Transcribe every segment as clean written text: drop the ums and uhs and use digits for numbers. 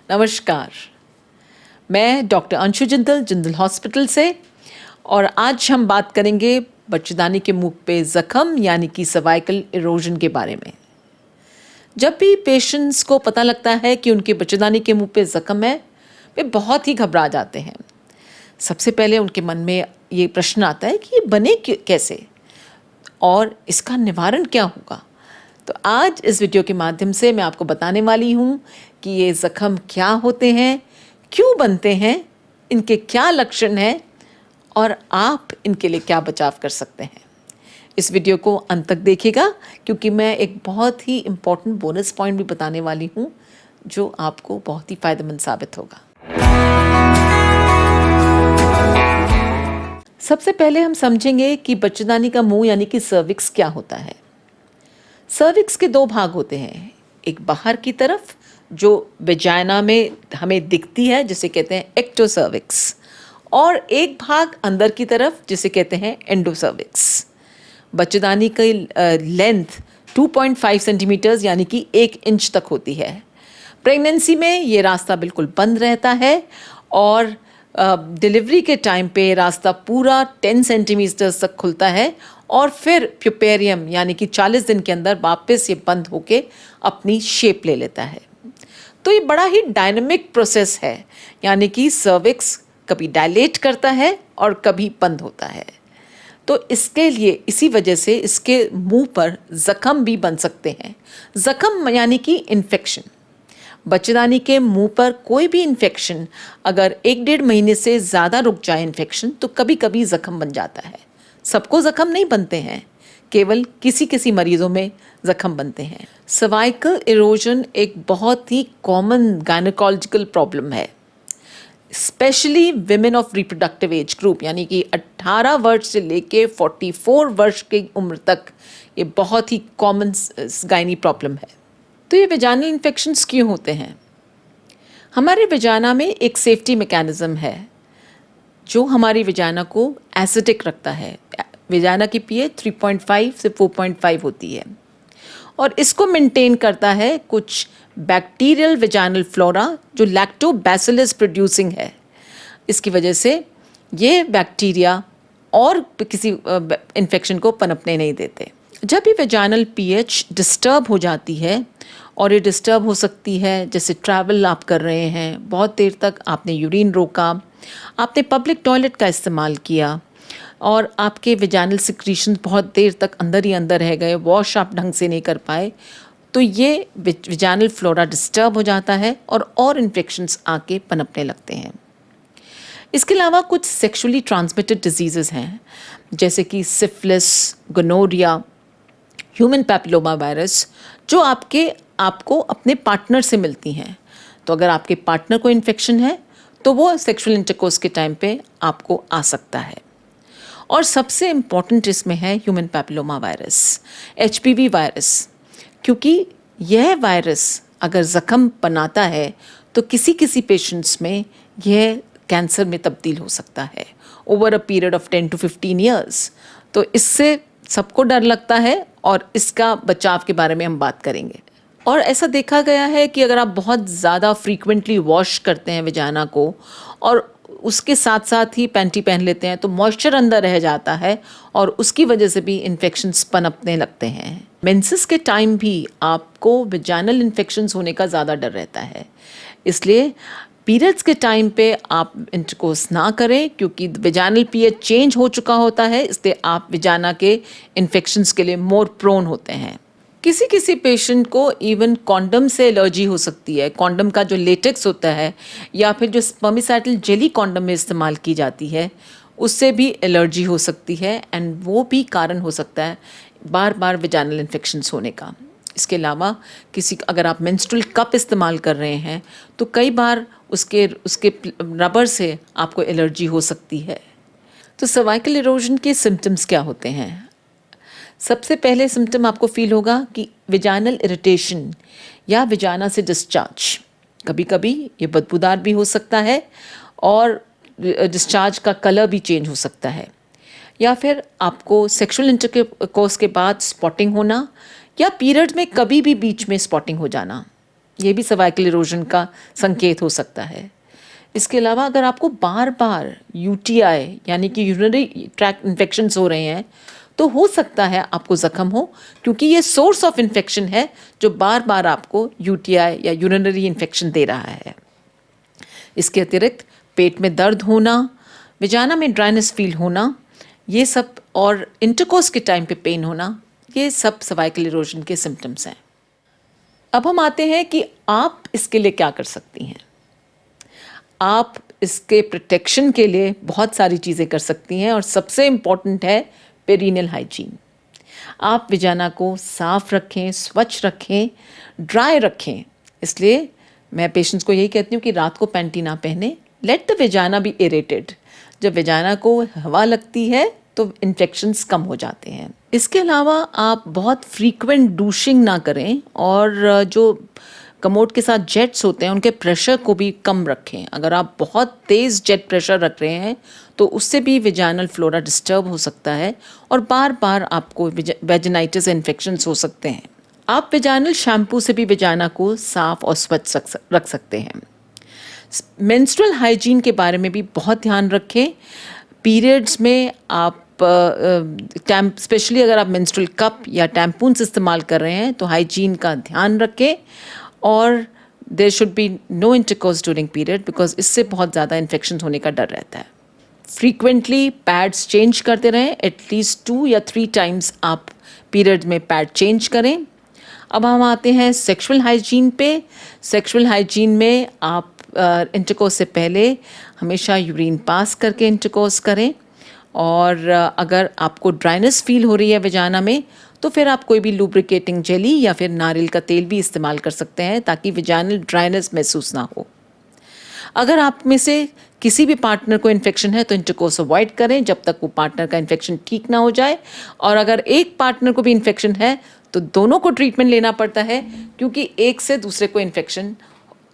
नमस्कार, मैं doctor Anshu Jindal Jindal hospital से और आज हम बात करेंगे बच्चेदानी के मुंह पे ज़ख्म यानी कि सर्वाइकल इरोजन के बारे में। जब भी पेशेंट्स को पता लगता है कि उनके बच्चेदानी के मुंह पे ज़ख्म है, वे बहुत ही घबरा जाते हैं। सबसे पहले उनके मन में ये प्रश्न आता है कि ये बने कैसे और इसका निवारण क्या होगा। तो आज इस वीडियो के माध्यम से मैं आपको बताने वाली हूँ कि ये ज़ख्म क्या होते हैं, क्यों बनते हैं, इनके क्या लक्षण हैं और आप इनके लिए क्या बचाव कर सकते हैं। इस वीडियो को अंत तक देखिएगा क्योंकि मैं एक बहुत ही इम्पॉर्टेंट बोनस पॉइंट भी बताने वाली हूँ जो आपको बहुत ही फ़ायदेमंद साबित होगा। सबसे पहले हम समझेंगे कि बच्चेदानी का मुंह यानी कि सर्विक्स क्या होता है। सर्विक्स के दो भाग होते हैं, एक बाहर की तरफ जो वेजाइना में हमें दिखती है जिसे कहते हैं एक्टोसर्विक्स, और एक भाग अंदर की तरफ जिसे कहते हैं एंडोसर्विक्स। बच्चेदानी की लेंथ 2.5 सेंटीमीटर्स यानी कि 1 इंच तक होती है। प्रेगनेंसी में ये रास्ता बिल्कुल बंद रहता है और डिलीवरी के टाइम पे रास्ता पूरा 10 सेंटीमीटर्स तक खुलता है और फिर प्यूपेरियम यानी कि 40 दिन के अंदर वापस ये बंद होके अपनी शेप ले लेता है। तो ये बड़ा ही डायनामिक प्रोसेस है, यानी कि सर्विक्स कभी डायलेट करता है और कभी बंद होता है। तो इसके लिए इसी वजह से इसके मुंह पर ज़ख्म भी बन सकते हैं। ज़ख्म यानी कि इन्फेक्शन। बच्चेदानी के मुंह पर कोई भी इन्फेक्शन अगर 1-1.5 महीने से ज़्यादा रुक जाए इन्फेक्शन तो कभी कभी ज़ख्म बन जाता है। सबको ज़ख्म नहीं बनते हैं, केवल किसी किसी मरीज़ों में ज़ख्म बनते हैं। सर्वाइकल इरोजन एक बहुत ही कॉमन गायनेकोलॉजिकल प्रॉब्लम है, specially women of reproductive age group यानी कि 18 वर्ष से लेके 44 वर्ष की उम्र तक ये बहुत ही कॉमन गायनी प्रॉब्लम है। तो ये वेजाइनल इन्फेक्शंस क्यों होते हैं? हमारे वेजाइना में एक सेफ्टी मैकेनिज़्म है जो हमारी वेजाइना को एसिडिक रखता है। वेजाइना की पीएच 3.5 से 4.5 होती है और इसको मेंटेन करता है कुछ बैक्टीरियल वेजाइनल फ्लोरा जो लैक्टोबैसिलस प्रोड्यूसिंग है। इसकी वजह से ये बैक्टीरिया और किसी इन्फेक्शन को पनपने नहीं देते। जब भी वेजाइनल पीएच डिस्टर्ब हो जाती है, और ये डिस्टर्ब हो सकती है जैसे ट्रैवल आप कर रहे हैं, बहुत देर तक आपने यूरिन रोका, आपने पब्लिक टॉयलेट का इस्तेमाल किया और आपके वेजाइनल सिक्रीशंस बहुत देर तक अंदर ही अंदर रह गए, वॉश आप ढंग से नहीं कर पाए, तो ये वेजाइनल फ्लोरा डिस्टर्ब हो जाता है और इन्फेक्शंस आके पनपने लगते हैं। इसके अलावा कुछ सेक्सुअली ट्रांसमिटेड डिजीज़ेज़ हैं जैसे कि syphilis, gonorrhoea, human papilloma virus जो आपको अपने पार्टनर से मिलती हैं। तो अगर आपके पार्टनर को इन्फेक्शन है तो वो सेक्सुअल इंटरकोर्स के टाइम पे आपको आ सकता है। और सबसे इम्पॉर्टेंट इसमें है human papilloma virus, HPV virus, क्योंकि यह वायरस अगर ज़ख्म बनाता है तो किसी किसी पेशेंट्स में यह कैंसर में तब्दील हो सकता है over a period of 10 to 15 years. तो इससे सबको डर लगता है और इसका बचाव के बारे में हम बात करेंगे। और ऐसा देखा गया है कि अगर आप बहुत ज़्यादा फ्रीक्वेंटली वॉश करते हैं वेजाइना को और उसके साथ साथ ही पैंटी पहन लेते हैं तो मॉइस्चर अंदर रह जाता है और उसकी वजह से भी इन्फेक्शंस पनपने लगते हैं। मेंसेस के टाइम भी आपको वेजाइनल इन्फेक्शंस होने का ज़्यादा डर रहता है, इसलिए पीरियड्स के टाइम पे आप इंटरकोर्स ना करें क्योंकि वेजाइनल पीएच चेंज हो चुका होता है, इसलिए आप वेजाइना के इन्फेक्शंस के लिए मोर प्रोन होते हैं। किसी किसी पेशेंट को इवन कॉन्डम से एलर्जी हो सकती है। कॉन्डम का जो लेटेक्स होता है या फिर जो स्पर्मिसाइडल जेली कॉन्डम में इस्तेमाल की जाती है उससे भी एलर्जी हो सकती है एंड वो भी कारण हो सकता है बार बार वेजाइनल इन्फेक्शंस होने का। इसके अलावा अगर आप मेंस्ट्रुअल कप इस्तेमाल कर रहे हैं तो कई बार उसके रबर से आपको एलर्जी हो सकती है। तो सर्वाइकल इरोजन के सिम्टम्स क्या होते हैं? सबसे पहले सिम्टम आपको फील होगा कि वेजाइनल इरिटेशन या वेजाइना से डिस्चार्ज। कभी कभी ये बदबूदार भी हो सकता है और डिस्चार्ज का कलर भी चेंज हो सकता है, या फिर आपको सेक्सुअल इंटरकोर्स के बाद स्पॉटिंग होना या पीरियड में कभी भी बीच में स्पॉटिंग हो जाना। ये भी सर्वाइकल इरोजन का संकेत हो सकता है। इसके अलावा अगर आपको बार बार यूटीआई यानी कि यूरिनरी ट्रैक्ट इन्फेक्शंस हो रहे हैं तो हो सकता है आपको ज़ख्म हो, क्योंकि ये सोर्स ऑफ इन्फेक्शन है जो बार बार आपको यूटीआई या यूरिनरी इन्फेक्शन दे रहा है। इसके अतिरिक्त पेट में दर्द होना, विजाना में ड्राइनेस फील होना, ये सब, और इंटरकोर्स के टाइम पे पेन होना, ये सब सर्वाइकल इरोजन के सिम्टम्स हैं। अब हम आते हैं कि आप इसके लिए क्या कर सकती हैं। आप इसके प्रोटेक्शन के लिए बहुत सारी चीज़ें कर सकती हैं और सबसे इम्पॉर्टेंट है पेरिनियल हाइजीन। आप विजाना को साफ रखें, स्वच्छ रखें, ड्राई रखें। इसलिए मैं पेशेंट्स को यही कहती हूँ कि रात को पैंटी ना पहने। Let the vagina be aerated. जब विजाना को हवा लगती है तो इन्फेक्शंस कम हो जाते हैं। इसके अलावा आप बहुत फ्रीक्वेंट डूशिंग ना करें और जो कमोड के साथ जेट्स होते हैं उनके प्रेशर को भी कम रखें। अगर आप बहुत तेज़ जेट प्रेशर रख रहे हैं तो उससे भी विजाइनल फ्लोरा डिस्टर्ब हो सकता है और बार बार आपको वेजिनाइटिस इन्फेक्शंस हो सकते हैं। आप विजाइनल शैम्पू से भी विजाइना को साफ और स्वच्छ रख सकते हैं। मेंस्ट्रुअल हाइजीन के बारे में भी बहुत ध्यान रखें। पीरियड्स में आप स्पेशली अगर आप मेंस्ट्रुअल कप या टैम्पून्स इस्तेमाल कर रहे हैं तो हाइजीन का ध्यान रखें और there should be no intercourse during period, because इससे बहुत ज़्यादा इन्फेक्शन होने का डर रहता है। फ्रीक्वेंटली पैड्स चेंज करते रहें, एटलीस्ट 2 या 3 टाइम्स आप पीरियड में पैड चेंज करें। अब हम आते हैं सेक्सुअल हाइजीन पे। सेक्सुअल हाइजीन में आप इंटरकोर्स से पहले हमेशा यूरिन पास करके इंटरकोर्स करें और अगर आपको ड्राइनेस फील हो रही है विजाना में तो फिर आप कोई भी लुब्रिकेटिंग जेली या फिर नारियल का तेल भी इस्तेमाल कर सकते हैं ताकि विजाइनल ड्राइनेस महसूस ना हो। अगर आप में से किसी भी पार्टनर को इन्फेक्शन है तो इंटरकोर्स अवॉइड करें जब तक वो पार्टनर का इन्फेक्शन ठीक ना हो जाए, और अगर एक पार्टनर को भी इन्फेक्शन है तो दोनों को ट्रीटमेंट लेना पड़ता है, क्योंकि एक से दूसरे को इन्फेक्शन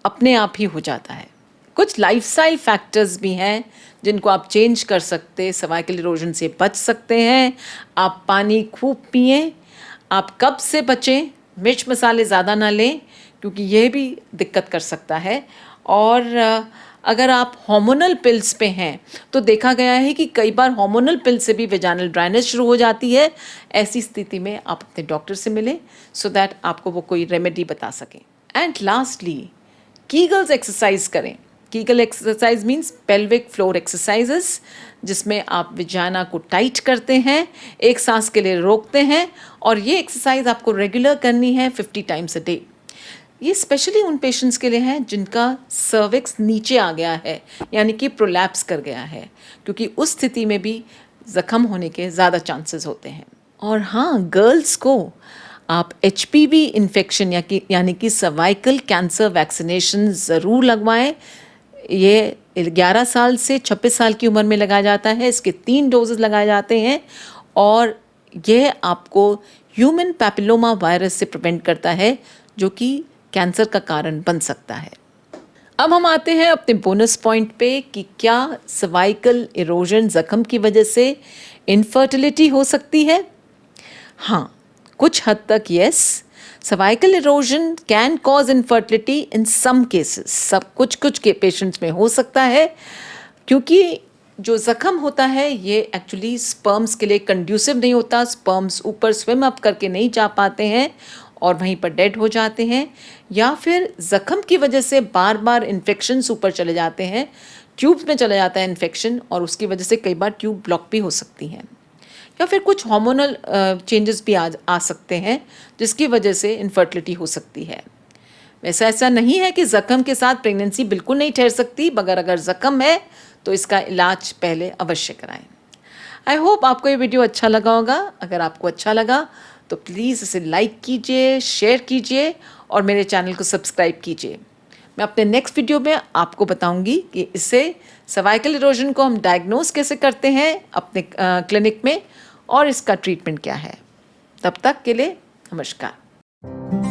अपने आप ही हो जाता है। कुछ लाइफस्टाइल फैक्टर्स भी हैं जिनको आप चेंज कर सकते, सर्वाइकल इरोजन से बच सकते हैं। आप पानी खूब पिएं। आप कब से बचें, मिर्च मसाले ज़्यादा ना लें क्योंकि ये भी दिक्कत कर सकता है। और अगर आप हार्मोनल पिल्स पे हैं तो देखा गया है कि कई बार हार्मोनल पिल से भी वेजाइनल ड्राइनेस शुरू हो जाती है। ऐसी स्थिति में आप अपने डॉक्टर से मिलें सो दैट आपको वो कोई रेमेडी बता सकें। एंड लास्टली, कीगल्स एक्सरसाइज करें। Kegel exercise means pelvic floor exercises, जिसमें आप विजाना को टाइट करते हैं, एक सांस के लिए रोकते हैं, और ये एक्सरसाइज आपको रेगुलर करनी है 50 टाइम्स अ डे। ये स्पेशली उन पेशेंट्स के लिए है जिनका सर्विक्स नीचे आ गया है यानी कि प्रोलैप्स कर गया है, क्योंकि उस स्थिति में भी ज़ख्म होने के ज़्यादा चांसेस होते हैं। और हाँ, गर्ल्स को आप HPV इन्फेक्शन यानी कि सर्वाइकल कैंसर वैक्सीनेशन ज़रूर लगवाएं। ये 11 साल से 26 साल की उम्र में लगाया जाता है। इसके 3 डोजेस लगाए जाते हैं और यह आपको ह्यूमन पैपिलोमा वायरस से प्रिवेंट करता है जो कि कैंसर का कारण बन सकता है। अब हम आते हैं अपने बोनस पॉइंट पे कि क्या सर्वाइकल इरोजन ज़ख्म की वजह से इनफर्टिलिटी हो सकती है। हाँ, कुछ हद तक yes, cervical erosion can cause infertility in some cases. सब कुछ के पेशेंट्स में हो सकता है, क्योंकि जो ज़ख्म होता है ये एक्चुअली स्पर्म्स के लिए कंड्यूसिव नहीं होता। स्पर्म्स ऊपर स्विम अप करके नहीं जा पाते हैं और वहीं पर डेड हो जाते हैं, या फिर ज़ख्म की वजह से बार बार इन्फेक्शंस ऊपर चले जाते हैं, ट्यूब्स में चला जाता है इन्फेक्शन, और उसकी वजह से कई बार ट्यूब ब्लॉक भी हो सकती हैं, या फिर कुछ हार्मोनल चेंजेस भी आ सकते हैं जिसकी वजह से इनफर्टिलिटी हो सकती है। वैसा ऐसा नहीं है कि ज़ख्म के साथ प्रेगनेंसी बिल्कुल नहीं ठहर सकती, मगर अगर ज़ख्म है तो इसका इलाज पहले अवश्य कराएं। आई होप आपको ये वीडियो अच्छा लगा होगा। अगर आपको अच्छा लगा तो प्लीज़ इसे लाइक कीजिए, शेयर कीजिए और मेरे चैनल को सब्सक्राइब कीजिए। मैं अपने नेक्स्ट वीडियो में आपको बताऊंगी कि इससे सर्वाइकल इरोजन को हम डायग्नोज कैसे करते हैं अपने क्लिनिक में और इसका ट्रीटमेंट क्या है। तब तक के लिए नमस्कार।